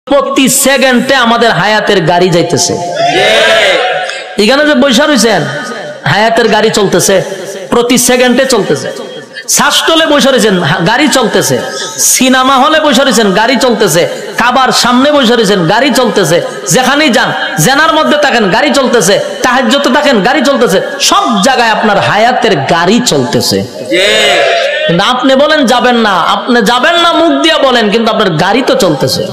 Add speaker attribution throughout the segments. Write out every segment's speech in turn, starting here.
Speaker 1: প্রতি সেকেন্ডে আমাদের হায়াতের গাড়ি যাইতেছে। এখানে যে বৈশা রয়েছেন, হায়াতের গাড়ি চলতেছে, প্রতি সেকেন্ডে চলতেছে। শ্বাসটলে বসে রয়েছেন, গাড়ি চলতেছে। সিনেমা হলে বসে রয়েছেন, গাড়ি চলতেছে। কাবার সামনে বসে রয়েছেন, গাড়ি চলতেছে। যেখানেই যান, জেনার মধ্যে থাকেন, গাড়ি চলতেছে। তাহাজ্জুদে থাকেন, গাড়ি চলতেছে। সব জায়গায় আপনার হায়াতের গাড়ি চলতেছে। কিন্তু আপনি বলেন যাবেন না, আপনি যাবেন না মুখ দিয়ে বলেন, কিন্তু আপনার গাড়ি তো চলতেছে।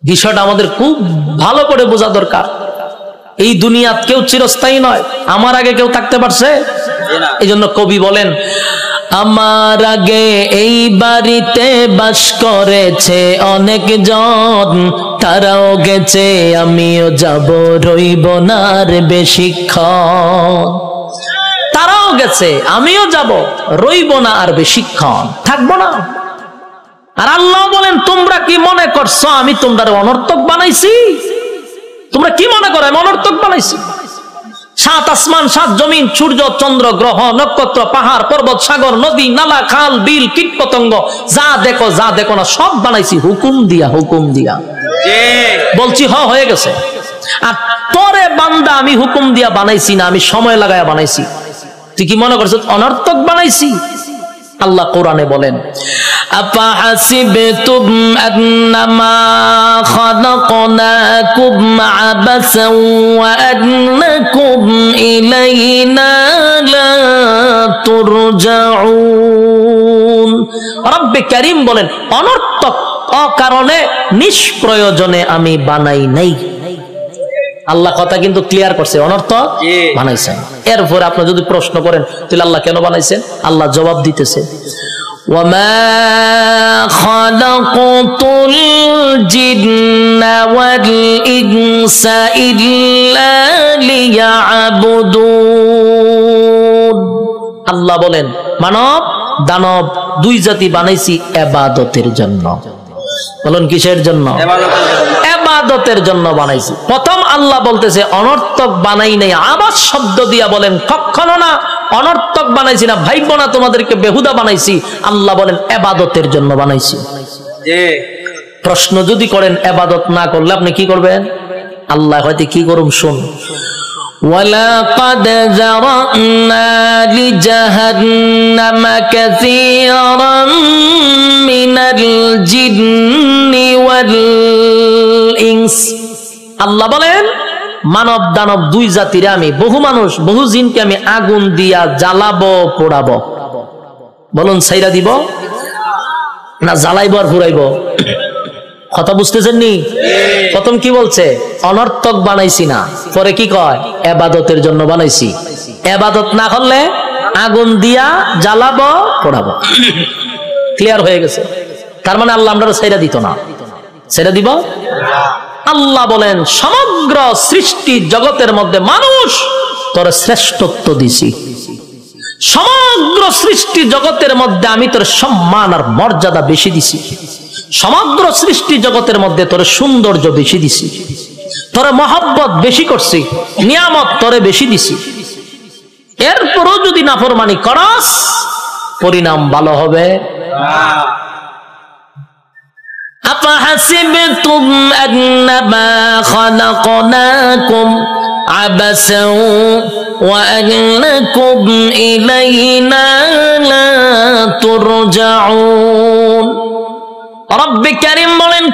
Speaker 1: বিষয়টা আমাদের খুব ভালো করে বোঝা দরকার। এই দুনিয়া কেউ চিরস্থায়ী নয়। আমার আগে কেউ থাকতে পারছে? এই জন্য কবি বলেন, আমার আগে এই বাড়িতে বাস করেছে অনেক জন, তারাও গেছে আমিও যাব, রইব না আর বেশিক্ষণ। তারাও গেছে আমিও যাব, রইব না আর বেশিক্ষণ, থাকবো না। আর আল্লাহ বলেন, তোমরা কি মনে করছো আমি তোমরা অনর্থক বানাইছি? তোমরা কি মনে করো আমি অনর্থক বানাইছি? সাত আসমান, সাত জমিন, সূর্য, চন্দ্র, গ্রহ, নক্ষত্র, পাহাড়, পর্বত, সাগর, নদী, নালা, খাল, বিল, কীট পতঙ্গ, যা দেখো না সব বানাইছি হুকুম দিয়া, হুকুম দিয়া। বলছি হয়ে গেছে। আর তোরে বান্দা আমি হুকুম দিয়া বানাইছি না, আমি সময় লাগায়া বানাইছি। তুই কি মনে করছিস অনর্থক বানাইছি? আল্লাহ কোরআনে বলেন, আফাহাসিবতুম আন্নামা খালাকনাকুম আবাসান ওয়া আন্নাকুম ইলাইনা লা তুরজাউন। রব্বে কারীম বলেন, অনর্থক অকারণে নিষ্প্রয়োজনে আমি বানাই নাই। আল্লাহ কথা কিন্তু ক্লিয়ার করছে, অনর্থক বানাইছেন। এরপর আপনি যদি প্রশ্ন করেন তাহলে আল্লাহ কেন বানাইছেন, আল্লাহ জবাব দিতেছে, ওয়ামা খালাকাতুল জিন্না ওয়াল ইনসা ইল্লা লিয়াবুদুন। আল্লাহ বলেন, মানব দানব দুই জাতি বানাইছি ইবাদতের জন্য। বলুন কিসের জন্য? ইবাদতের জন্য বানাইছি। প্রথম আল্লাহ বলতেছে অনর্থক বানাই নাই, আবার শব্দ দিয়া বলেন কখনো না, অনর্থক বানাইছি না, ভাইবো না তোমাদেরকে বেহুদা বানাইছি। আল্লাহ বলেন ইবাদতের জন্য বানাইছি। প্রশ্ন যদি করেন ইবাদত না করলে আপনি কি করবেন? আল্লাহ হয়তো কি করুন শুন, ওয়ালাকাদ যারানা লিজাহান্নামা কাসীরাম মিনাল জিন্নি ওয়াল ইনস। আল্লাহ বলেন মানব দানব দুই জাতিরে আমি, বহু মানুষ বহু জিনকে আমি আগুন দিয়া জ্বালাবো, পোড়াবো। বলুন ছাইরা দিব না জ্বালাইবো আর পুরাইবো? কথা বুঝতেছেন নি? প্রথম কি বলছে? অনর্থক বানাইছি না। পরে কি কয়? ইবাদতের জন্য বানাইছি। ইবাদত না করলে আগুন দিয়া জ্বালাবো, পোড়াবো। ক্লিয়ার হয়ে গেছে? তার মানে আল্লাহ আমরা ছাইরা দিত না, ছাইরা দিব। আল্লাহ বলেন সমগ্র সৃষ্টি জগতের মধ্যে মানুষ তোর শ্রেষ্ঠত্ব দিছি। সমগ্র সৃষ্টি জগতের মধ্যে আমি তোর সম্মান আর মর্যাদা বেশি দিছি। সমগ্র সৃষ্টি জগতের মধ্যে তোর সৌন্দর্য বেশি দিছি, তোর মহব্বত বেশি করছি, নিয়ামত তোরে বেশি দিছি। এরপরও যদি নাফরমানি করস পরিণাম ভালো হবে। আফাহাসিবতুম আন্নামা খালাকনাকুম আবাসান ওয়া আন্নাকুম ইলাইনা লা তুরজাউন। রব্বে কারীম বলেন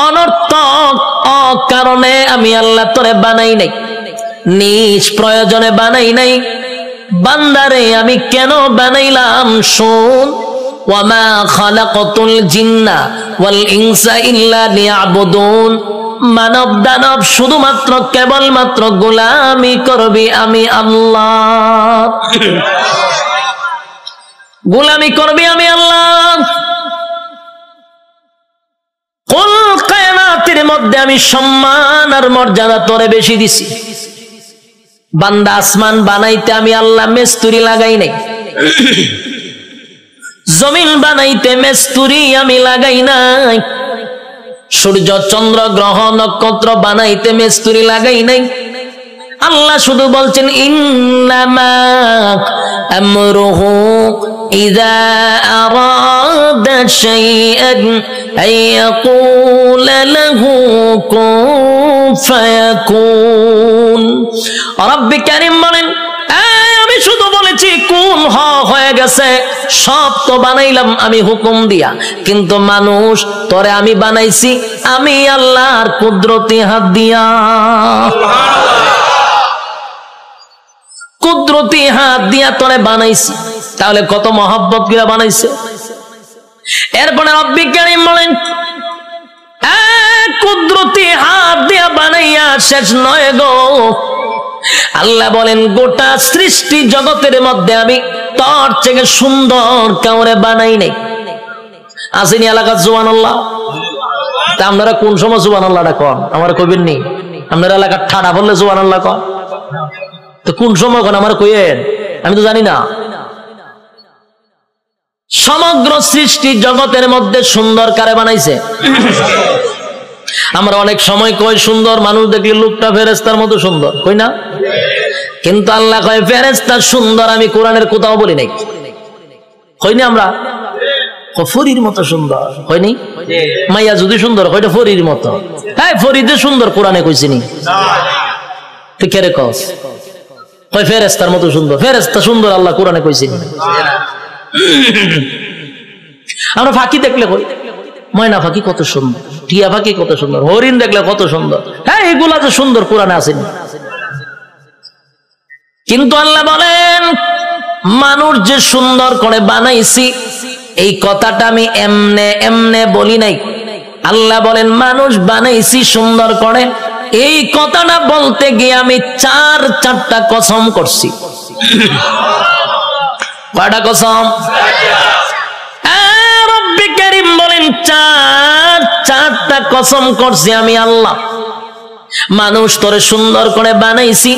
Speaker 1: অনর্থক অকারণে আমি আল্লাহ তোরে বানাই নাই, নিজ প্রয়োজনে বানাই নাই। বান্দারে আমি কেন বানাইলাম শুন, ওয়ামা খালাকাতুল জিন্না ওয়াল ইনসা ইল্লা লিয়াবুদুন। মানব দানব শুধুমাত্র কেবলমাত্র গোলামি করবি আমি আল্লাহ, গোলামি করবি আমি আল্লাহ। কুল কায়নাতের মধ্যে আমি সম্মান আর মর্যাদা তোরে বেশি দিছি। বান্দা আসমান বানাইতে আমি আল্লাহ মিস্ত্রি লাগাই নাই, জমিন বানাইতে মিস্ত্রি আমি লাগাই নাই, সূর্য চন্দ্র গ্রহ নক্ষত্র বানাইতে মিস্ত্রি লাগাই নাই। আল্লাহ শুধু বলছেন ইন্নামা আমরুহু ইযা আরাদা আরাদা শাইআন আইয়াকুলা লাহু কুন ফায়াকুন। রব্বি কারীম বলেন, আমি শুধু বলেছি কোন হয়ে গেছে, সব তো বানাইলাম আমি হুকুম দিয়া, কিন্তু মানুষ তোরে আমি বানাইছি আমি আল্লাহর কুদরতি হাত দিয়া। কুদরতি হাত দিয়া তোরে বানাইছি, তাহলে কত মহব্বত করে বানাইছে। এরপরে রব্বি কারীম বলেন, কুদরতি হাত দিয়া বানাইয়া শেষ নয় গো, আল্লাহ বলেন গোটা সৃষ্টি জগতের মধ্যে আমি তোর থেকে সুন্দর কাউরে বানাই নাই। আসেনি এলাকার সুবহানাল্লাহ? তা আপনারা কোন সময় সুবহানাল্লাহটা কন? আমার কইবেন নি? আপনারা এলাকার ঠাড়া বললে সুবহানাল্লাহ কন, তো কোন সময় কন আমার কইয়েন? আমি তো জানি না। সমগ্র সৃষ্টি জগতের মধ্যে সুন্দর কারে বানাইছে? আমরা অনেক সময় কই সুন্দর মানুষ দেখলে লোকটা ফেরেশতার মতো সুন্দর, কই না? কিন্তু আল্লাহ কয় ফেরেশতা সুন্দর আমি কোরআনের কোথাও বলি নাই। কইনি আমরা ফরির মতো সুন্দর, কইনি? মাইয়া যদি সুন্দর কয়টা ফরির মতো, হ্যাঁ ফরিদে সুন্দর কোরআনে কইছিনি? তুই কে রে কস? কয় ফেরেশতার মতো সুন্দর, ফেরেশতা সুন্দর আল্লাহ কোরআনে কইছিনি? আমরা ফাঁকি দেখলে কই ময়না পাখি কত সুন্দর, টিয়া পাখি কত সুন্দর, হরিণ দেখলে কত সুন্দর, হ্যাঁ এগুলা যে সুন্দর কোরআনে আসেনি। কিন্তু আল্লাহ বলেন মানুষ যে সুন্দর করে বানাইছি এই কথাটা আমি এমনে এমনে বলি নাই। আল্লাহ বলেন মানুষ বানাইছি সুন্দর করে, এই কথাটা বলতে গিয়ে আমি চারটা কসম করছি। কয়টা কসম? রব্বি কারীম বলেন চারটা কসম করছি আমি আল্লাহ। মানুষ তোরে সুন্দর করে বানাইছি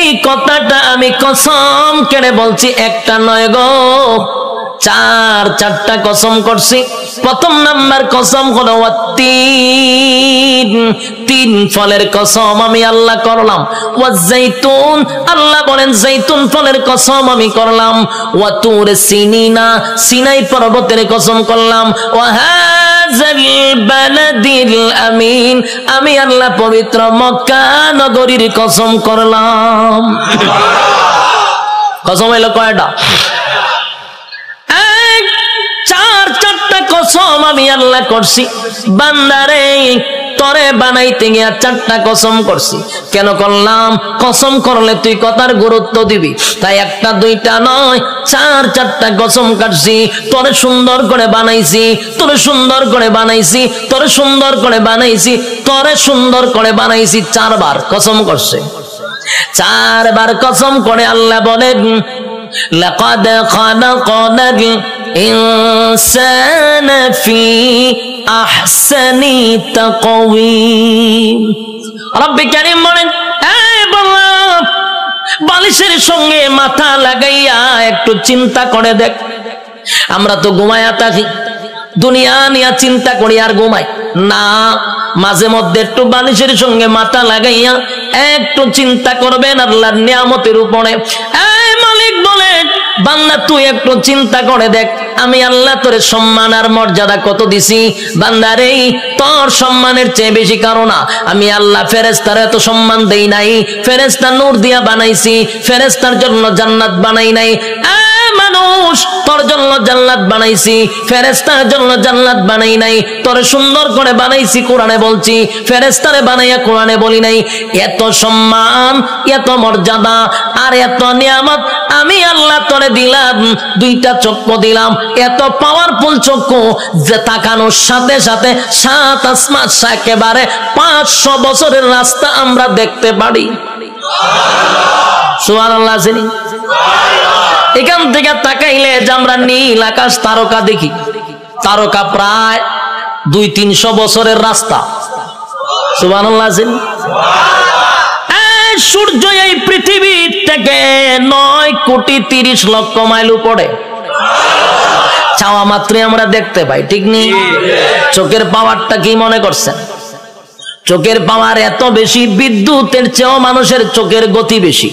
Speaker 1: এই কথাটা আমি কসম কেড়ে বলছি, একটা নয় গো, চারটা কসম করছি। প্রথম নাম্বার কসম হলো তিন ফলের কসম আমি আল্লাহ করলাম। ওয়াজাইতুন, আল্লাহ বলেন জাইতুন ফলের কসম আমি করলাম। ওয়া তুর সিনিনা, সিনাই পর্বতের কসম করলাম। ওয়া হাযাল বালাদিল আমিন, আমি আল্লাহ পবিত্র মক্কা নগরীর কসম করলাম। কসম হলো কয়টা? চারটা কসম আমি আল্লাহ করছি। বান্দারে তরে বানাইতে গিয়া চারটা কসম করছি। কেন করলাম? কসম করলে তুই কথার গুরুত্ব দিবি, তাই একটা দুইটা নয় চারটা কসম কাটছি। তোরে সুন্দর করে বানাইছি, তোরে সুন্দর করে বানাইছি, তোরে সুন্দর করে বানাইছি, তোরে সুন্দর করে বানাইছি। চারবার কসম করছে। চারবার কসম করে আল্লাহ বলেন লাকাদ খালাকনাল ইনসানা ফি আহসানি তাকওয়িম। রব্বি কারীম বলেন, এই বান্দা বালিশের সঙ্গে মাথা লাগাইয়া একটু চিন্তা করে দেখ। আমরা তো ঘুমায়া থাকি, দুনিয়া নিয়ে চিন্তা করি আর ঘুমাই না। মাঝে মধ্যে একটু বালিশের সঙ্গে মাথা লাগাইয়া একটু চিন্তা করবেন আল্লাহর নিয়ামতের উপরে। এই মালিক বলেন বান্দা তুই একটু চিন্তা করে দেখ, আমি আল্লাহ তোর সম্মান আর মর্যাদা কত দিছি। বান্দারে তোর সম্মানের চেয়ে বেশি কারণ না, আমি আল্লাহ ফেরেশতার এত সম্মান দেই নাই। ফেরেশতা নূর দিয়া বানাইছি, ফেরেশতার জন্য জান্নাত বানাই নাই। মানুষ তোর জন্য জান্নাত বানাইছি, ফেরেশতার জন্য জান্নাত বানাই নাই। তোর সুন্দর করে বানাইছি কোরআনে বলছি, ফেরেশতারে বানাইয়া কোরআনে বলি নাই। এত সম্মান, এত মর্যাদা আর এত নিয়ামত আমি আল্লাহ তোরে দিলাম। দুইটা চক্ষু দিলাম, এত পাওয়ারফুল চক্ষু যে তাকানোর সাথে সাথে সাত আসমান একেবারে 500 বছরের রাস্তা আমরা দেখতে পারি। সুবহানাল্লাহ। এখান থেকে তাকাইলে যে আমরা নীল আকাশ তারকা দেখি, তারকা প্রায় 200-300 বছরের রাস্তা। সুবহানাল্লাহ। সূর্য এই পৃথিবী থেকে 9,30,00,000 মাইল উপরে, চাওয়া মাত্রই আমরা দেখতে পাই, ঠিক নেই? চোখের পাওয়ারটা কি মনে করছেন? চোখের পাওয়ার এত বেশি, বিদ্যুতের চেয়েও মানুষের চোখের গতি বেশি।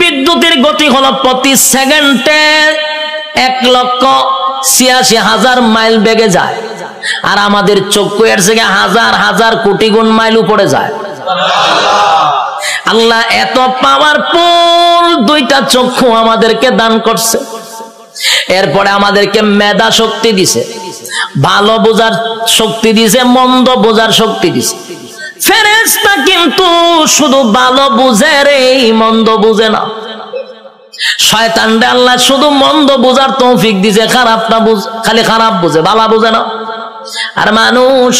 Speaker 1: বিদ্যুতের গতি হলো প্রতি সেকেন্ডে 1,00,000 ৮৬,০০০ মাইল বেগে যায়, আর আমাদের চক্ষু এর থেকে হাজার হাজার কোটি গুণ মাইল উপরে যায়। আল্লাহ এত পাওয়ারফুল দুইটা চক্ষু আমাদেরকে দান করছে। এরপরে আমাদেরকে মেধা শক্তি দিছে, ভালো বোঝার শক্তি দিছে, মন্দ বোঝার শক্তি দিছে। ফেরেশতা কিন্তু শুধু ভালো বুঝে রে, মন্দ বুঝে না। শয়তানরে আল্লাহ শুধু মন্দ বোঝার তৌফিক দিছে, খারাপটা খালি খারাপ বুঝে, ভালো বুঝে না। আর মানুষ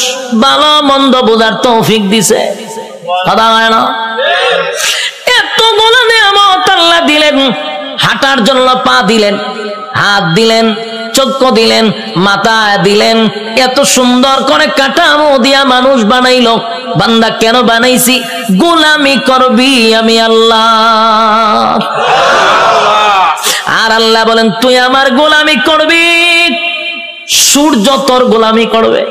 Speaker 1: ভালো মন্দ বোঝার তৌফিক দিছে, কথা হয় না? এতগুলো নিয়ামত আল্লাহ দিলেন, হাঁটার জন্য পা দিলেন, হাত দিলেন, চক্ষু দিলেন, মাথা দিলেন, এত সুন্দর করে কাঠামো দিয়া মানুষ বানাইলো। বান্দা কেন বানাইছি? গোলামি করবি আমি আল্লাহ। আর আল্লাহ বলেন তুই আমার গোলামি করবি। সূর্য তোর গোলামি করবে,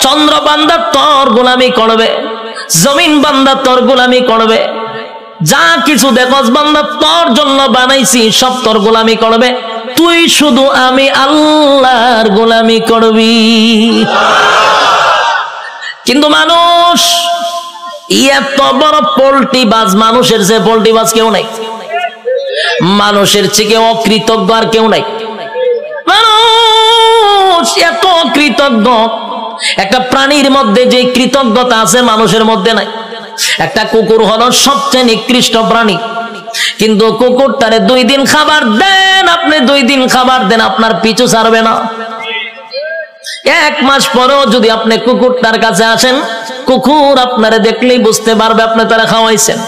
Speaker 1: চন্দ্র বান্দা তোর গোলামি করবে, জমিন বান্দা তোর গোলামি করবে, যা কিছু দেখস বান্দা তোর জন্য বানাইছি সব তোর গোলামি করবে। তুই শুধু আমি আল্লাহর গোলামি করবি। কিন্তু মানুষ এত বড় পোল্ট্রি বাজ, মানুষের যে পোল্ট্রি বাজ কেউ নাই, মানুষের চেয়ে অকৃতজ্ঞ আর কেউ নাই। মানুষ এত কৃতজ্ঞ, একটা প্রাণীর মধ্যে যে কৃতজ্ঞতা আছে মানুষের মধ্যে নাই। একটা কুকুর হলো সবচেয়ে নিকৃষ্ট প্রাণী, কিন্তু কুকুরটারে 2 দিন খাবার দেন, আপনি 2 দিন খাবার দেন, আপনার পিছু ছাড়বে না। 1 মাস পরেও যদি আপনি কুকুরটার কাছে আসেন, কুকুর আপনারে দেখলেই বুঝতে পারবে আপনি তারা খাওয়াইছেন।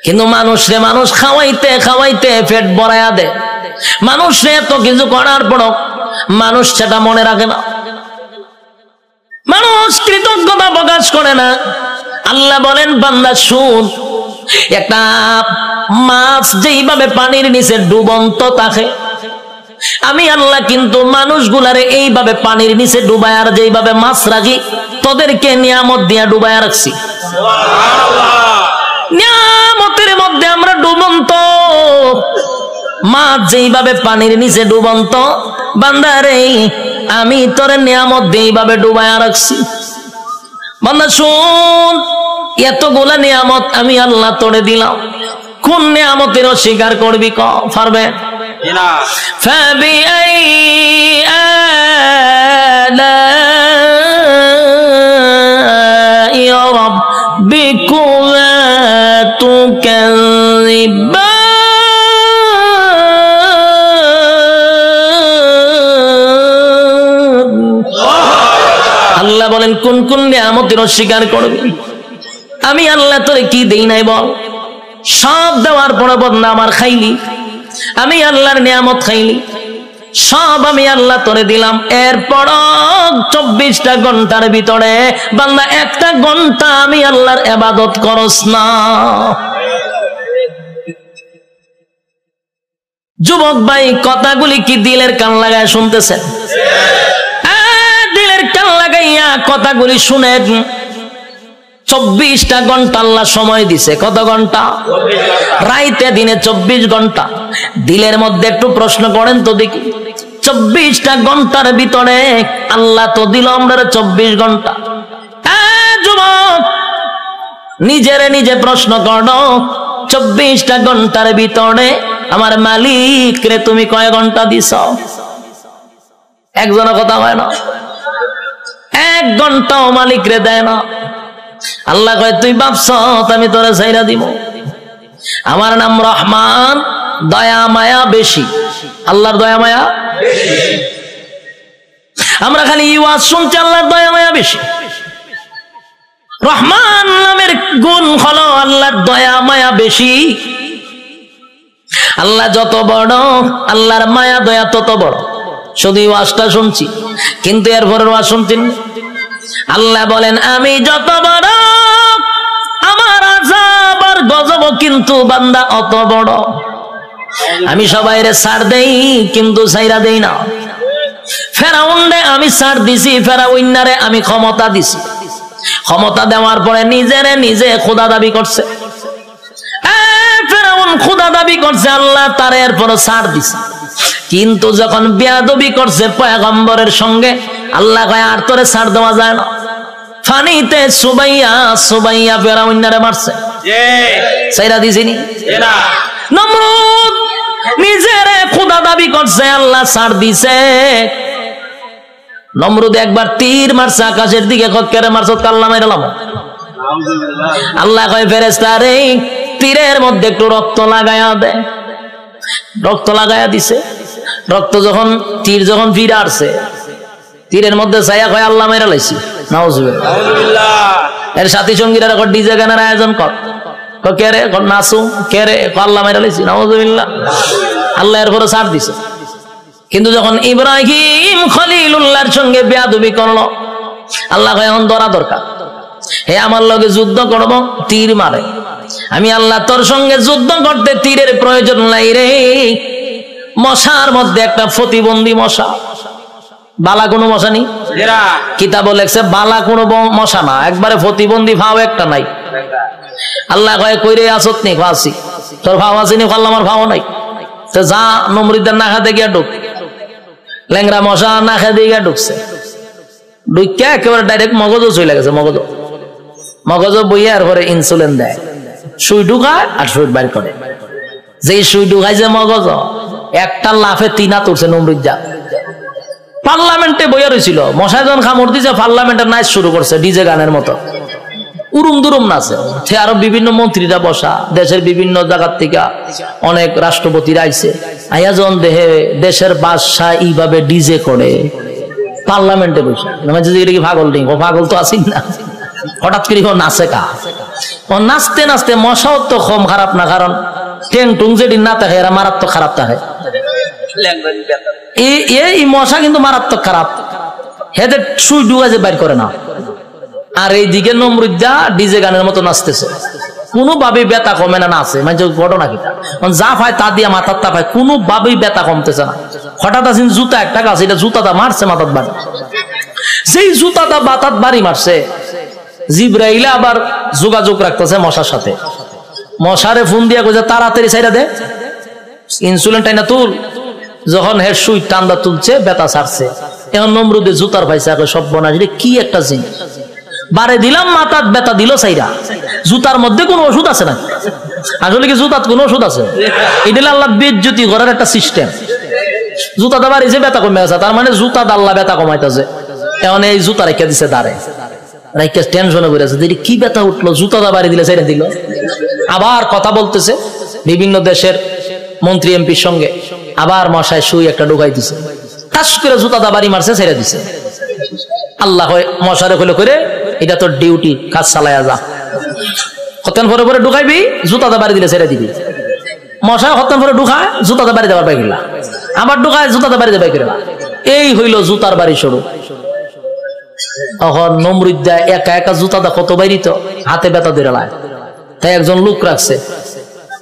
Speaker 1: কিন্তু মানুষরে মানুষ খাওয়াইতে খাওয়াইতে পেট ভরায়া দেয়। মানুষরে এত কিছু করার পরও মানুষ সেটা মনে রাখে না, মানুষ কৃতজ্ঞতা প্রকাশ করে না। আল্লাহ বলেন বান্দা শুন, একটা মাছ যেইভাবে পানির নিচে ডুবন্ত থাকে, আমি আল্লাহ কিন্তু মানুষগুলারে এইভাবে পানির নিচে ডুবায় আর যেইভাবে মাছ রাখি, তোদেরকে নিয়ামত দিয়া ডুবায় রাখছি। নিয়ামতের মধ্যে আমরা ডুবন্ত, মাছ যেইভাবে পানির নিচে ডুবন্ত, বান্দারে আমি তোর নিয়ামত দিয়ে এইভাবে ডুবায় রাখছি। বান্দা শুন, এতগুলা নিয়ামত আমি আল্লাহ তোরে দিলাম, কোন নিয়ামতের অস্বীকার করবি? পারবে না। ফাবিআই আলাই রাব্বিকুমা তুকাযিবান। আল্লাহ বলেন কোন কোন নিয়ামতের অস্বীকার করবি? আমি আল্লাহ তোরে কি দেই নাই বল? সব দেওয়ার পরে বদনা আমার খাইলি, আমি আল্লাহর নিয়ামত খাইলি, সব আমি আল্লাহ তোরে দিলাম। এরপর 24টা ঘন্টার ভিতরে বান্দা 1টা ঘন্টা আমি আল্লাহর ইবাদত করস না। যুবক ভাই, কথাগুলি কি দিলের কান লাগায় শুনতেছেন? দিলের কান লাগাইয়া কথাগুলি শুনেন। 24টা ঘন্টা আল্লাহ সময় দিছে। কত ঘন্টা? রাইতে দিনে 24 ঘন্টা। দিলের মধ্যে একটু প্রশ্ন করেন তো দেখি, 24টা ঘন্টার ভিতরে আল্লাহ তো দিল আমরা 24 ঘন্টা। যুবক, নিজেরে নিজে প্রশ্ন করো, 24টা ঘন্টার ভিতরে আমার মালিক রে তুমি কয় ঘন্টা দিছ? একজনের কথা হয় না, 1 ঘন্টাও মালিক রে দেয় না। আল্লাহ কয় তুই ভাবছ আমি তোরে ছাইরা দিব? আমার নাম রহমান, দয়া মায়া বেশি। আল্লাহর দয়া মায়া বেশি। আমরা খালি ওয়াজ শুনছি আল্লাহর দয়া মায়া বেশি। রহমান নামের গুণ হলো আল্লাহর দয়া মায়া বেশি। আল্লাহ যত বড়, আল্লাহর মায়া দয়া তত বড়। শুধু ওয়াজটা শুনছি, কিন্তু এরপরের ওয়াজ শুনছেন। আল্লাহ বলেন আমি যত বড়, আমার আযাব আর গজব কিন্তু বান্দা অত বড়। আমি সবাইরে ছাড় দেই, কিন্তু ছাইরা দেই না। ফেরাউনরে আমি ছাড় দিছি, ফেরাউন্নারে আমি ক্ষমতা দিছি। ক্ষমতা দেওয়ার পরে নিজেরে নিজে খোদা দাবি করছে। ফেরাউন খোদা দাবি করছে, আল্লাহ তার এরপর ছাড় দিছে। কিন্তু যখন বেয়াদবি করছে পয়গম্বরের সঙ্গে, আল্লাহ কয় আর তোরে ছাড় দেওয়া যায় না। ফানিতে সুবাইয়া ফেরাউন্নারে মারছে, সাইরা দিছিনি। নমরুদ নিজের খোদা দাবি করছে, আল্লাহ ছাড় দিছে। নমরুদ একবার তীর মারছে আকাশের দিকে, কেড়ে মারছো কাল্লা মাইরালাম। আল্লাহ কয় ফেরেশতা রে তীরের মধ্যে একটু রক্ত লাগায়া দে। রক্ত লাগায়া দিছে। রক্ত যখন তীর যখন ফিরে আসছে, তীরের মধ্যে ছায়া কয় আল্লাহ মাইরা লাইছি। নাউজুবিল্লাহ। এর সাথী সঙ্গীরা ডিজে গানের আয়োজন কর, কে রে নাচু, কে রে আল্লাহ মাইরা লাইছি। নাউজুবিল্লাহ। আল্লাহ এর পরে ছাড় দিছে। কিন্তু যখন ইব্রাহিম খলিলুল্লাহর সঙ্গে বেয়াদবি করলো, আল্লাহ কয় এখন ধরা দরকার। হে আমার লগে যুদ্ধ করব, তীর মারে। আমি আল্লাহ তোর সঙ্গে যুদ্ধ করতে তীরের প্রয়োজন নাই রে। মশার মধ্যে একটা প্রতিবন্ধী মশা, বালা কোনো মশা নেই। কিতাব লেখছে বালা কোনো মশা না, একবারে প্রতিবন্ধী ভাও একটা নাই। আল্লাহ কয় কইরে আসত নি ফাঁসি, তোর ভাও আসেনি, ফাল্লা আমার ভাও নাই। তো যা নমরুদের না খাতে গিয়া ঢুক। ল্যাংরা মশা না খেতে গিয়া ঢুকছে, ঢুকিয়া একেবারে ডাইরেক্ট মগজও চলে গেছে। মগজ বইয়া আর পরে ইনসুলিন দেয়, সুই ঢুকায় আর সুই বাইর করে। যে সুই ঢুকায় যে মগজ, একটা লাফে তিনা তুলছে নমরুদ। যা পার্লামেন্টে বইয়া রয়েছিল, মশায় যখন কামড় দিছে পার্লামেন্টের নাচ শুরু করছে ডিজে গানের মতো, উরুম দুরুম নাচে। সে আরো বিভিন্ন মন্ত্রীরা বসা, দেশের বিভিন্ন জায়গার থেকে অনেক রাষ্ট্রপতিরা আইছে। আইয়া যখন দেহে দেশের বাদশাহ এইভাবে ডিজে করে পার্লামেন্টে বসে, এটা কি পাগল নেই? ও পাগল তো আসি না। হঠাৎ করে নাচে কা, ও নাচতে নাচতে মশাও তো কম খারাপ না, কারণ টেং টুং যেদিন না থাকে এরা মারাত্মক খারাপ থাকে। এই মশা কিন্তু মারাত্মক খারাপ, হেদের সুই ডুগা যে বাইর করে না। আর এইদিকে নমরুদ্দা ডিজে গানের মতো নাচতেছে, কোনোভাবেই ব্যথা কমে না। নাচে মানে ঘটনা কিটা, যা পায় তা দিয়া মাথার তা পায়, কোনোভাবেই ব্যথা কমতেছে না। হঠাৎ আসেন জুতা একটা গাছ, এটা জুতাটা মারছে মাথার বাড়ি। যেই জুতাটা বাতাত বাড়ি মারছে, জিব্রাইল আবার যোগাযোগ রাখতেছে মশার সাথে। মশারে ফোন দিয়া কইছে তাড়াতাড়ি ছাইরা দে, ইনসুলিন টাইনা তুল। যখন হের সুই টান্দা তুলছে, ব্যথা ছাড়ছে। এখন নমরুদে জুতার পাইছে, সব বনাস কি একটা জিনিস। বারে দিলাম মাথার ব্যথা দিল সাইরা। জুতার মধ্যে কোন ওষুধ আছে না? আসলে কি জুতার কোন ওষুধ আছে? এটা আল্লাহ বেজ্জতি করার একটা সিস্টেম। জুতাটা বাড়িছে, ব্যথা কমে আছে, তার মানে জুতা আল্লাহ ব্যথা কমাইতেছে। এখন এই জুতা রেখে দিছে দাঁড়ে, রেখে টেনশনে করে আছে, কি ব্যথা উঠলো, জুতাটা বাড়ি দিলে ছেড়ে দিল। আবার কথা বলতেছে বিভিন্ন দেশের মন্ত্রী এমপির সঙ্গে, আবার মশায় সুই একটা ঢুকাই দিছে, টাস করে জুতাটা বাড়ি মারছে, ছেড়ে দিছে। আল্লাহ মশারে হলে করে এটা তোর ডিউটি, কাজ চালায়া যা। হতেন পরে পরে ঢুকাইবি, জুতাটা বাড়ি দিলে ছেড়ে দিবি। মশায় হতেন পরে ঢুকায়, জুতাটা বাড়ি দেওয়ার পাই গেলা, আবার ঢুকায়, জুতাটা বাড়ি দেবাই গেলা। এই হইল জুতার বাড়ি শুরু। তখন নমরুদ্দা একা একা জুতাটা কত বাইরিত, হাতে ব্যথা ধরে লায়। তাই একজন লোক রাখছে,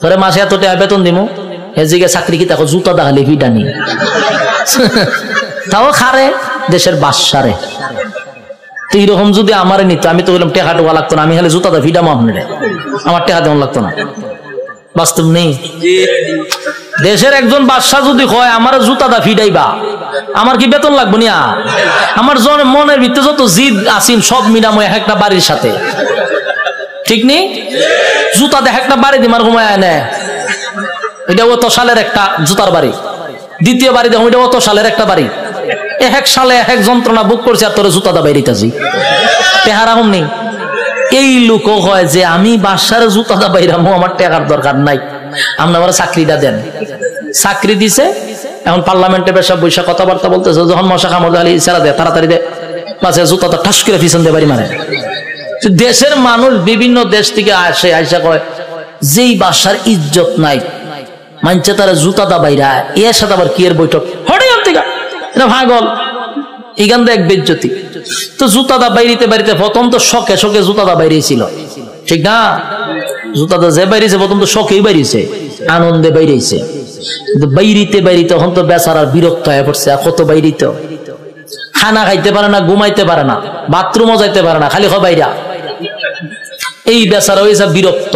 Speaker 1: ধরে মাসে এত টাকা বেতন দিমু, এদিকে চাকরি কি দেখো জুতা দেখালে ভিডা নিয়ে তাও খারে দেশের বাদশারে। তো এইরকম যদি আমারে নিত, আমি তো বললাম টেকা টোকা লাগতো না, আমি খালি জুতাটা ভিডাম, আমার টেকা দেওয়া লাগতো না। বাস্তব নেই। দেশের একজন বাদশা যদি হয় আমার জুতাটা ফিডাইবা, আমার কি বেতন লাগবো না? আমার মনের ভিতরে যত জিদ আসিন সব মিলাম একটা বাড়ির সাথে, ঠিক নেই? জুতা দেখ একটা বাড়ি দিমার ঘুমায় নেয়, এটা অত সালের একটা জুতার বাড়ি। দ্বিতীয় বাড়ি দেখো, এটা অত সালের একটা বাড়ি। এক সালে এক যন্ত্রণা বুক করছে, আর তোর জুতাটা বাইরিতেছি, টেহারাম নেই। এই লোক হয় যে আমি বাসার জুতাটা বাইরামো, আমার টাকার দরকার নাই, আপনি আমার চাকরিটা দেন। চাকরি দিছে, এখন পার্লামেন্টে বেশা বৈশা কথাবার্তা বলতেছে, যখন মশা কামড় দেয় ইশারা দেয় তাড়াতাড়ি দেয়, পাশে জুতাটা ঠাস করে পিছন দিয়ে বাড়ি মারে। দেশের মানুষ বিভিন্ন দেশ থেকে আসে, আইসা কয় যেই বাসার ইজ্জত নাই, মানছে তারা জুতাটা বাইরা, এর সাথে আবার কি এর বৈঠক, হঠাৎ এটা ভাগল, এখান থেকে এক বেজ্জতি। তো জুতাটা বাইরিতে বাড়িতে প্রথম তো শখে শখে জুতাটা বাইরেছিল, ঠিক না? জুতাটা যে বাইরেছে প্রথম তো শখেই বাইরেছে, আনন্দে বাইরেছে। কিন্তু বাইরিতে বাইরিতে এখন তো বেচারার বিরক্ত হয়ে পড়ছে। আর কত বাইরিত, খানা খাইতে পারে না, ঘুমাইতে পারে না, বাথরুমও যাইতে পারে না, খালি বাইরা। এই বেচারা হয়েছে বিরক্ত,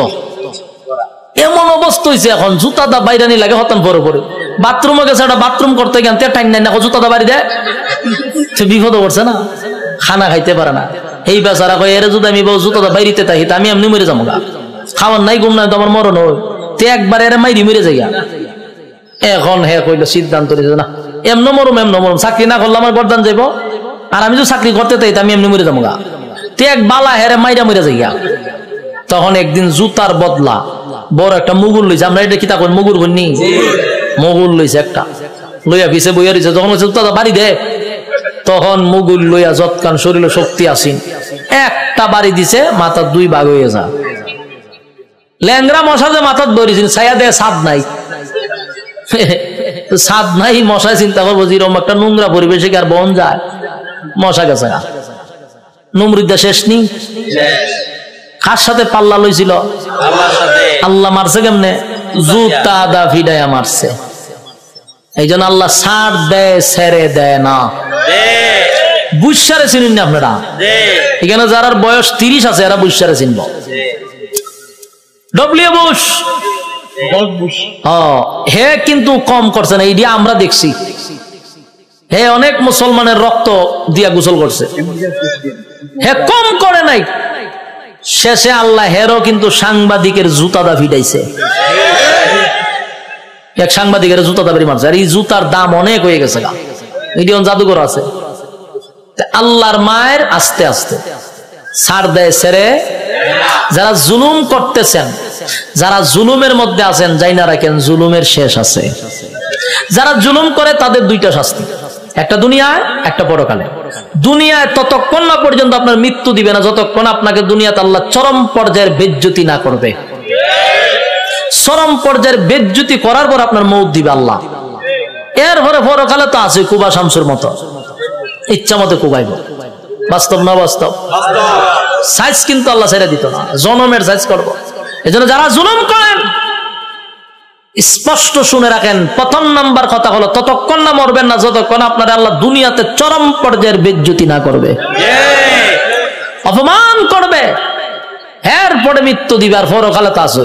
Speaker 1: এমন অবস্থা হয়েছে এখন জুতাটা বাইরানি লাগে হতান পরে পরে। বাথরুমে গেছে, একটা বাথরুম করতে গেন টাইম নাই না, জুতা বাড়ি দেয়, সে বিপদ করছে না, খানা খাইতে পারে না। এই বেচারা কয় এর যদি আমি জুতা বাইরিতে তাই আমি এমনি মরে যাবো, খাওয়ার নাই ঘুম নাই তো আমার মরণ হয়, তে একবার এর মাইরি মরে যাই। এখন হে কইল সিদ্ধান্ত নিয়েছে না এমন মরম, চাকরি না করলে আমার গরদান যাইব, আর আমি যদি চাকরি করতে তাই আমি এমনি মরে যাবো গা, তে এক বালা হেরে মাইরা মরে যাইয়া। তখন একদিন জুতার বদলা বড় একটা মুগুর লইছে, আমরা এটা কিতা করি মুগুর করি, মুগুর লইছে একটা, লইয়া পিছে বইয়া দিছে। যখন জুতা বাড়ি দে, তখন মুগুর লইয়া যৎকান শরীরে শক্তি আসিন, একটা বাড়ি দিছে, মাথা 2 ভাগ হয়ে যা। ল্যাংরা মশা যে মাথাত ধরেছেন, ছায়া দেয় ছাদ নাই, ছাদ নাই, মশায় চিন্তা করবো যেরকম একটা নোংরা পরিবেশে আর বন যায়, মশা গেছে নমরুদ্দা শেষ নি। কার সাথে পাল্লা লইছিল? আল্লাহ মারছে কেমনে? জুতা দা ফিডাইয়া মারছে। এই জন্য আল্লাহ ছাড় দেয়, ছেড়ে দেয় না। বুঝসারে চিনেন না আপনারা? এখানে যারা বয়স 30 আছে এরা বুঝসারে চিনব। ডব্লিউ বুশ হে কিন্তু কম করছে না, এইটা আমরা দেখছি। হে অনেক মুসলমানের রক্ত দিয়া গোসল করছে, হে কম করে নাই। শেষে আল্লাহ হেরও কিন্তু সাংবাদিকের জুতা দা ফিটাইছে, এক সাংবাদিকের জুতা দা বাড়ি মারছে। আর এই জুতার দাম অনেক হয়ে গেছে, মিডিয়ন জাদুঘর আছে। আল্লাহর মায়ের আস্তে আস্তে ছাড় দেয়, ছেড়ে। যারা জুলুম করতেছেন, যারা জুলুমের মধ্যে আছেন, যাই না রাখেন জুলুমের শেষ আছে। যারা জুলুম করে তাদের 2টা শাস্তি, একটা দুনিয়ায়, একটা পরকালে। দুনিয়ায় ততক্ষণ না পর্যন্ত আপনার মৃত্যু দিবে না, যতক্ষণ আপনাকে দুনিয়াতে আল্লাহ চরম পর্যায়ের বেজ্জতি না করবে। চরম পর্যায়ের বেজ্জতি করার পর আপনার মৌত দিবে আল্লাহ। এরপরে পরকালে তো আছে কুবা শামসুর মতো, ইচ্ছা মতো কুবাইব। বাস্তব না বাস্তব? সাইজ কিন্তু আল্লাহ ছেড়ে দিত না, জনমের সাইজ করবো। এই জন্য যারা জুলুম করেন স্পষ্ট শুনে রাখেন, প্রথম নাম্বার কথা হলো ততক্ষণ না মরবেন না যতক্ষণ আপনার আল্লাহ দুনিয়াতে চরম পর্যায়ের বেজ্জতি না করবে, অপমান করবে। এরপরে মৃত্যু দিবে, আর পরকালে তা আছে।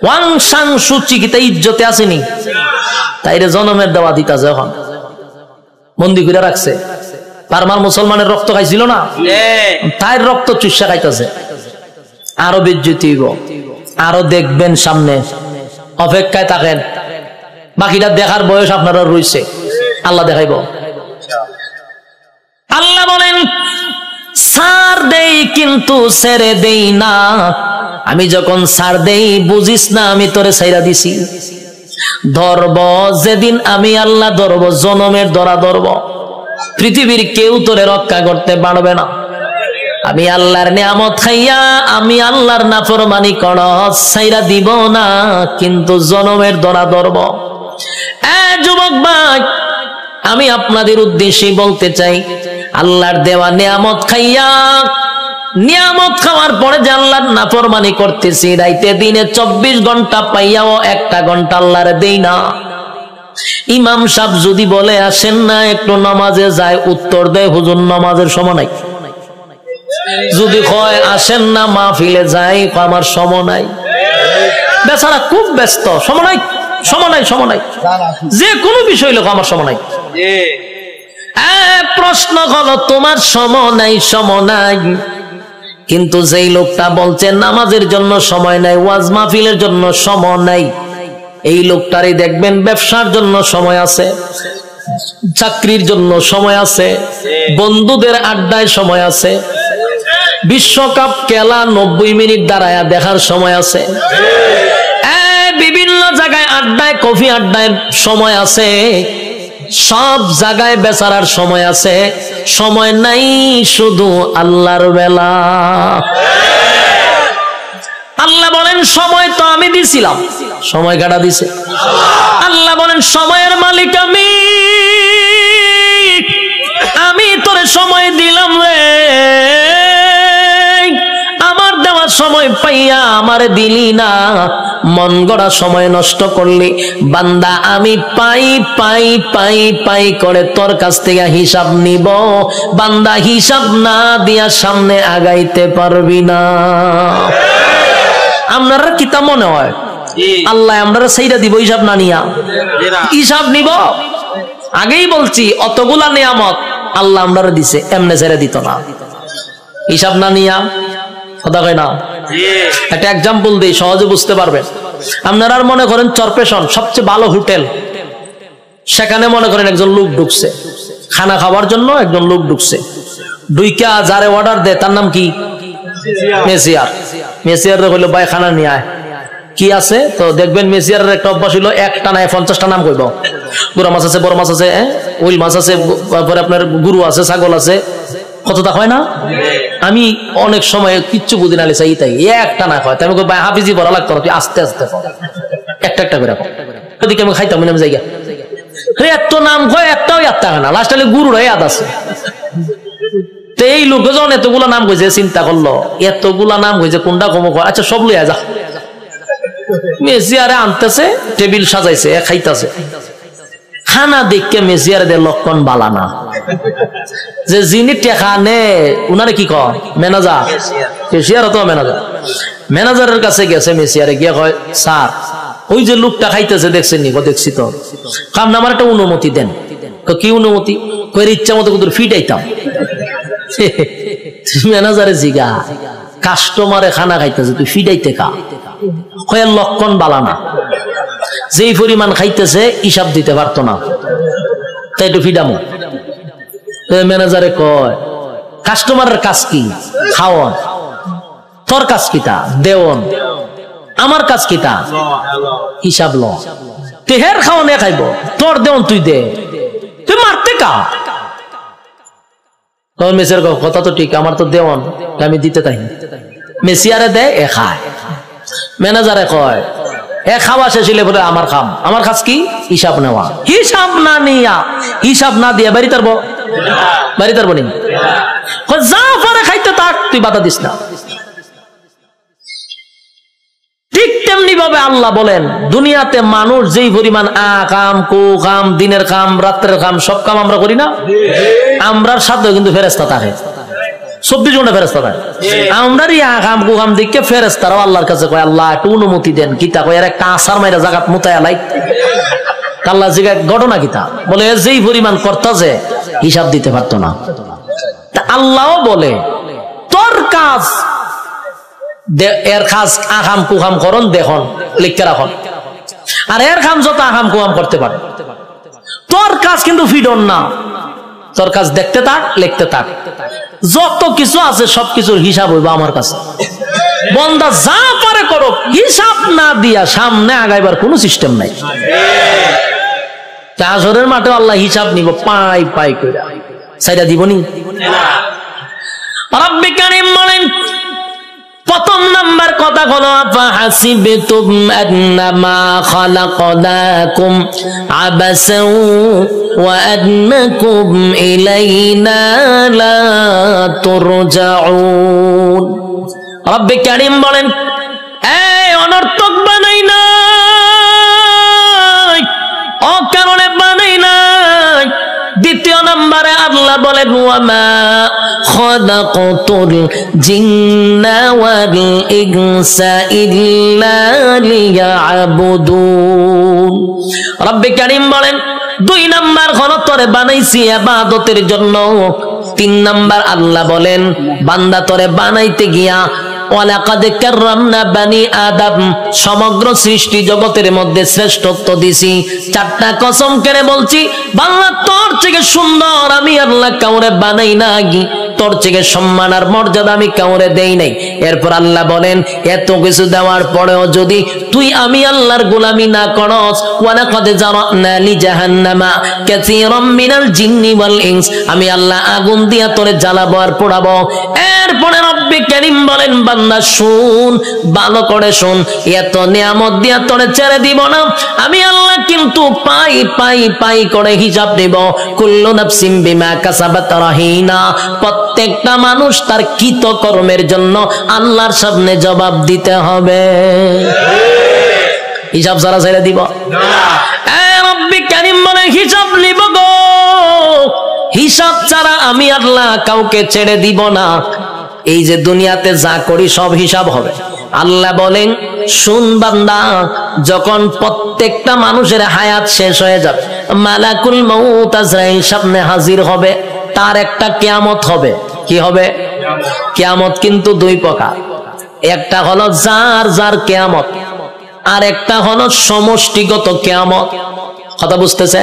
Speaker 1: ওয়াং সাং সুচি কি তাই ইজ্জতে আসেনি, তাইরে জনমের দেওয়া দিতাছে, এখন বন্দি করে রাখছে। পারমার মুসলমানের রক্ত খাইছিল না, তাই রক্ত চুষা খাইতেছে। আরো বেজ্জতি হইব, আরো দেখবেন সামনে, অপেক্ষায় থাকেন। বাকিটা দেখার বয়স আপনারা রয়েছে, আল্লাহ দেখাইব। আল্লাহ বলেন ছাড় দেই কিন্তু ছেড়ে দেই না। আমি যখন ছাড় দেই বুঝিস না আমি তোরে ছাইরা দিছি। ধরব যেদিন আমি আল্লাহ ধরব, জনমের ধরা ধরব, পৃথিবীর কেউ তোরে রক্ষা করতে পারবে না। আমি আল্লাহর নিয়ামত খাইয়া আমি আল্লাহর নাফরমানি করস, ছাইরা দিব না, কিন্তু জনমের ধরা ধরব। যুবক ভাই, আমি আপনাদের উদ্দেশ্যে বলতে চাই, আল্লাহর দেওয়া নিয়ামত খাইয়া, নিয়ামত খাওয়ার পরে যে আল্লাহর নাফরমানি করতেছি, রাইতে দিনে 24 ঘন্টা পাইয়াও 1টা ঘন্টা আল্লাহর দেই না। ইমাম সাহেব যদি বলে আসেন না একটু নামাজে যায়, উত্তর দেয় হুজুর নামাজের সময় নাই। যদি কয় আসেন না মাহফিলে যাই, আমার সময় নাই। বেচারা খুব ব্যস্ত, সময় নাই, সময় নাই, সময় নাই, যে কোনো বিষয় লোক আমার সময় নাই। প্রশ্ন হলো তোমার সময় নাই, সময় নাই, কিন্তু যেই লোকটা বলছে নামাজের জন্য সময় নাই, ওয়াজ মাহফিলের জন্য সময় নাই, এই লোকটারই দেখবেন ব্যবসার জন্য সময় আছে, চাকরির জন্য সময় আছে, বন্ধুদের আড্ডায় সময় আছে, বিশ্বকাপ খেলা 90 মিনিট দাঁড়ায়া দেখার সময় আছে, বিভিন্ন জায়গায় আড্ডায়, কফি আড্ডায় সময় আছে, সব জায়গায় বেচারার সময় আছে। সময় নাই শুধু আল্লাহর বেলা। আল্লাহ বলেন সময় তো আমি দিছিলাম, সময় কাটা দিছে আল্লাহ। বলেন সময়ের মালিক আমি তোরে সময় দিলাম রে, আমার দেওয়ার সময় পাইয়া আমারে দিলি না, মন গড়া সময় নষ্ট করলি। বান্দা আমি পাই পাই পাই পাই করে তোর কাছ থেকে হিসাব নিব, বান্দা হিসাব না দিয়া সামনে আগাইতে পারবি না। আপনারা কিতা মনে হয় আল্লাহ আমরা সেইটা দিব হিসাব না নিয়া, হিসাব নিব। আগেই বলছি অতগুলা নিয়ামত আল্লাহ আমরা দিছে, এমনে ছেড়ে দিত না, হিসাব না নিয়া। কথা কয় না? একটা এক্সাম্পল দিই, সহজে বুঝতে পারবেন। আপনারা মনে করেন চরপেশন সবচেয়ে ভালো হোটেল, সেখানে মনে করেন একজন লোক ঢুকছে খানা খাওয়ার জন্য, একজন লোক ঢুকছে, ঢুইকা যারে অর্ডার দেয় তার নাম কি? মেসিয়ার। মেসিয়ার হইলো ভাই খানা নিয়ে আয়, কি আছে? তো দেখবেন মেসিয়ারের একটা অভ্যাস হইলো একটা নাই 50টা নাম কইব। গুড়া মাছ আছে, বড় মাছ আছে, উইল মাছ আছে, তারপরে আপনার গরু আছে, ছাগল আছে, কতটা হয় না? আমি অনেক সময় কিচ্ছু বুঝি না, চাই তাই একটা না হয়, আমি ভাই হাফিজি বলা লাগতো না, তুই আস্তে আস্তে একটা একটা করে ওদিকে আমি খাইতাম না জায়গা, এত নাম কয় একটাও ইয়াদ থাকে না, লাস্ট গুরুরা ইয়াদ আছে। তো এই লোকজন এতগুলা নাম কইছে, চিন্তা করলো এতগুলা নাম কইছে কোনটা কম কয়, আচ্ছা সব লইয়া যা। মেসিয়ারে আনতেছে, টেবিল সাজাইছে, খাইতেছে। খানা দেখে মেসিয়ারে দে লক্ষণ বালা না, যে যিনি টেকা নে উনারে কি কয়? ম্যানেজার। কেশিয়ার তো ম্যানেজার। ম্যানেজারের কাছে গেছে মেসিয়ারে, গিয়ে কয় স্যার ওই যে লোকটা খাইতেছে দেখছেন নি? দেখছি তো। কাম আমার একটা অনুমতি দেন। কি অনুমতি? কই ইচ্ছা মতো কত ফিটাইতাম। ম্যানেজারে জিগা, কাস্টমারে খানা খাইতেছে তুই ফিটাইতে কা? কয় লক্ষণ বালা না, যেই পরিমাণ খাইতেছে হিসাব দিতে পারতো না, তাই একটু ফিডামো। ম্যানেজারে কয় কাস্টমারের কাজ কি? খাওয়ান। তোর কাজ কিটা? দেওয়ন। আমার কাজ কিটা? হিসাব ল। তেহের খাওয়ানে খাইব, তোর দেওয়ন তুই দে, তুই মারতে কা? মেসিয়ার কথা তো ঠিক, আমার তো দেওয়ন, আমি দিতে তাই। মেসিয়ারে দেয়, এ খায়। ম্যানেজারে কয় এ খাওয়া শেষ হইলে বলে আমার খাম। আমার কাজ কি? হিসাব নেওয়া। হিসাব না নিয়া, হিসাব না দিয়া বাড়ি তারবো, বাড়ি তারবো নি? যা পরে খাইতে থাক, তুই বাধা দিস না। ঠিক তেমনি ভাবে আল্লাহ বলেন দুনিয়াতে মানুষ যেই পরিমাণ কাম, কু কাম, দিনের কাম, রাত্রের কাম, সব কাম আমরা করি না? আমরার সাথে কিন্তু ফেরেশতা থাকে, 24 ঘন্টা ফেরেশতা থাকে। আমরার কাম কু কাম দেখে ফেরেশতারাও আল্লাহর কাছে কয় আল্লাহ একটু অনুমতি দেন। কিতা কয়? একটা আসার মাইরা জাগাত মুতায়া লাই। আল্লাহ জিজ্ঞাসা ঘটনা কিতা? বলে যেই পরিমাণ করতেছে হিসাব দিতে পারতো না। আল্লাহও বলে তোর কাজ, এর কাজ আকাম কুকাম করন দেখুন, লিখতে রাখুন, আর এর কাম যত আকাম কুকাম করতে পারে, তোর কাজ কিন্তু ফিডন না। তোর কাজ দেখতে থাক, লিখতে থাক, যত কিছু আছে সবকিছুর হিসাব হইব আমার কাছে। বন্দা যা পারে করো, হিসাব না দিয়া সামনে আগাইবার কোন সিস্টেম নাই। হাসরের মাঠে আল্লাহ হিসাব নিব পাই পাই কইরা, সাইডা দিবনি। রব্বে কারীম বলেন প্রথম নাম্বার কথা হলো আফাহাসিবতুম আন্নামা খালাকনাকুম আবাসাও ওয়া আন্নাকুম ইলাইনা লা তুরজাউন। রব্বে কারীম বলেন এই অনর্থক বানাই নাই, অকারণে বানাই নাই। দ্বিতীয় নম্বরে আল্লাহ বলেন ওয়ামা খালাকতুল জিন্না ওয়াল ইনসা ইল্লা লিয়াবুদুন। রব্বে কারীম বলেন 2 নাম্বার হলো তোরে বানাইছি ইবাদতের জন্য। 3 নাম্বার আল্লাহ বলেন বান্দা তোরে বানাইতে গিয়া ওয়ালাকাদ কাররামনা বানি আদম, সমগ্র সৃষ্টি জগতের মধ্যে শ্রেষ্ঠত্ব দিছি। 4টা কসম করে বলছি বাংলা তোর থেকে সুন্দর আমি আল্লাহ কাউরে বানাই নাই, তোর থেকে সম্মান আর মর্যাদা আমি কাউরে দেই নাই। এরপর আল্লাহ বলেন এত কিছু দেওয়ার পরেও যদি তুই আমি আল্লাহর গোলামি না করস, ওয়ালাকাদ জারানা লি জাহান্নামা কাসীরাম মিনাল জিন্নি ওয়াল ইনস, আমি আল্লাহ আগুন দিয়া তোরে জ্বালাবো আর পোড়াবো। এরপরে রব্বে কারীম বলেন বান্দা শুন, ভালো করে শুন, এত নিয়ামত দিয়া তোরে ছেড়ে দিব না। আমি আল্লাহ কিন্তু পাই পাই পাই করে হিসাব দেব। কুল্লু নাফসিন বিমা কাসাবাত রাহিনা, প্রত্যেকটা মানুষ তার কৃত কর্মের জন্য আল্লাহর সামনে জবাব দিতে হবে। হিসাব ছাড়া ছেড়ে দিব না। রব্বে কারীম বলে হিসাব নিব গো, হিসাব ছাড়া আমি আল্লাহ কাউকে ছেড়ে দিব না। এই যে দুনিয়াতে যা করি সব হিসাব হবে, আল্লাহ বলেন, শুন বান্দা, যখন প্রত্যেকটা মানুষের হায়াত শেষ হয়ে যাবে, মালাকুল মউত আজরাইল সামনে হাজির হবে, তার একটা কিয়ামত হবে। কি হবে? কিয়ামত কিন্তু দুই প্রকার, একটা হলো যার যার কিয়ামত, আর একটা হলো সমষ্টিগত কিয়ামত। কথা বুঝতেছে?